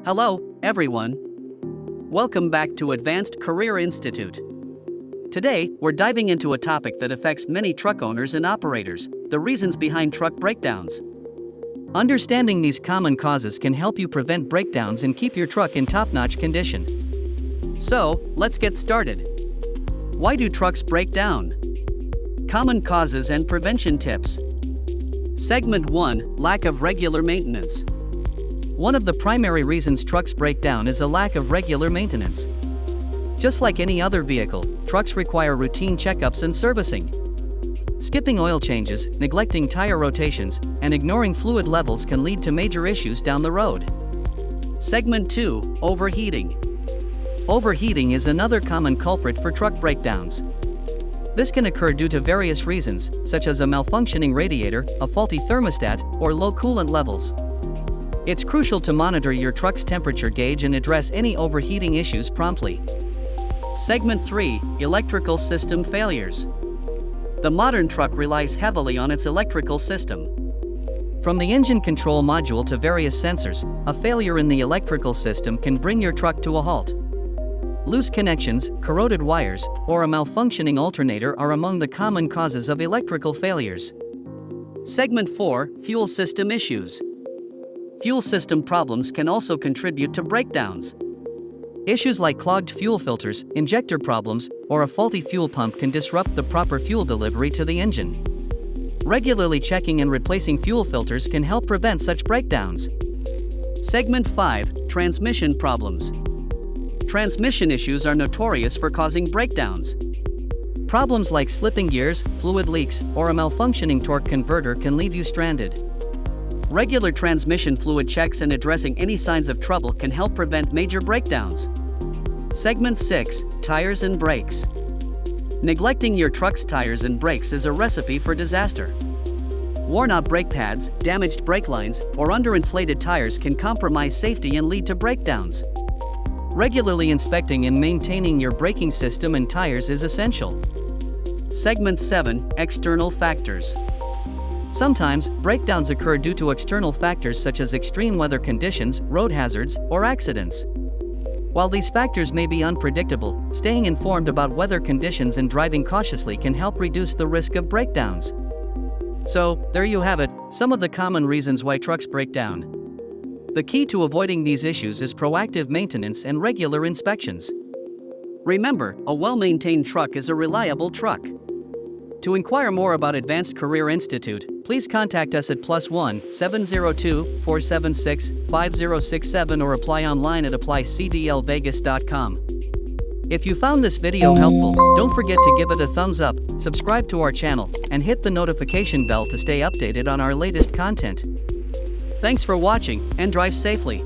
Hello, everyone. Welcome back to Advanced Career Institute. Today, we're diving into a topic that affects many truck owners and operators: the reasons behind truck breakdowns. Understanding these common causes can help you prevent breakdowns and keep your truck in top-notch condition. So, let's get started. Why do trucks break down? Common causes and prevention tips. Segment 1: Lack of regular maintenance. One of the primary reasons trucks break down is a lack of regular maintenance. Just like any other vehicle, trucks require routine checkups and servicing. Skipping oil changes, neglecting tire rotations, and ignoring fluid levels can lead to major issues down the road. Segment 2: Overheating. Overheating is another common culprit for truck breakdowns. This can occur due to various reasons, such as a malfunctioning radiator, a faulty thermostat, or low coolant levels. It's crucial to monitor your truck's temperature gauge and address any overheating issues promptly. Segment 3: Electrical system failures. The modern truck relies heavily on its electrical system. From the engine control module to various sensors, a failure in the electrical system can bring your truck to a halt. Loose connections, corroded wires, or a malfunctioning alternator are among the common causes of electrical failures. Segment 4: Fuel system issues. Fuel system problems can also contribute to breakdowns. Issues like clogged fuel filters, injector problems, or a faulty fuel pump can disrupt the proper fuel delivery to the engine. Regularly checking and replacing fuel filters can help prevent such breakdowns. Segment 5: Transmission problems. Transmission issues are notorious for causing breakdowns. Problems like slipping gears, fluid leaks, or a malfunctioning torque converter can leave you stranded. Regular transmission fluid checks and addressing any signs of trouble can help prevent major breakdowns. Segment 6: Tires and brakes. Neglecting your truck's tires and brakes is a recipe for disaster. Worn-out brake pads, damaged brake lines, or underinflated tires can compromise safety and lead to breakdowns. Regularly inspecting and maintaining your braking system and tires is essential. Segment 7: External factors. Sometimes, breakdowns occur due to external factors such as extreme weather conditions, road hazards, or accidents. While these factors may be unpredictable, staying informed about weather conditions and driving cautiously can help reduce the risk of breakdowns. So, there you have it, some of the common reasons why trucks break down. The key to avoiding these issues is proactive maintenance and regular inspections. Remember, a well-maintained truck is a reliable truck. To inquire more about Advanced Career Institute, please contact us at +1 702 476 5067 or apply online at applycdlvegas.com. If you found this video helpful, don't forget to give it a thumbs up, subscribe to our channel, and hit the notification bell to stay updated on our latest content. Thanks for watching, and drive safely.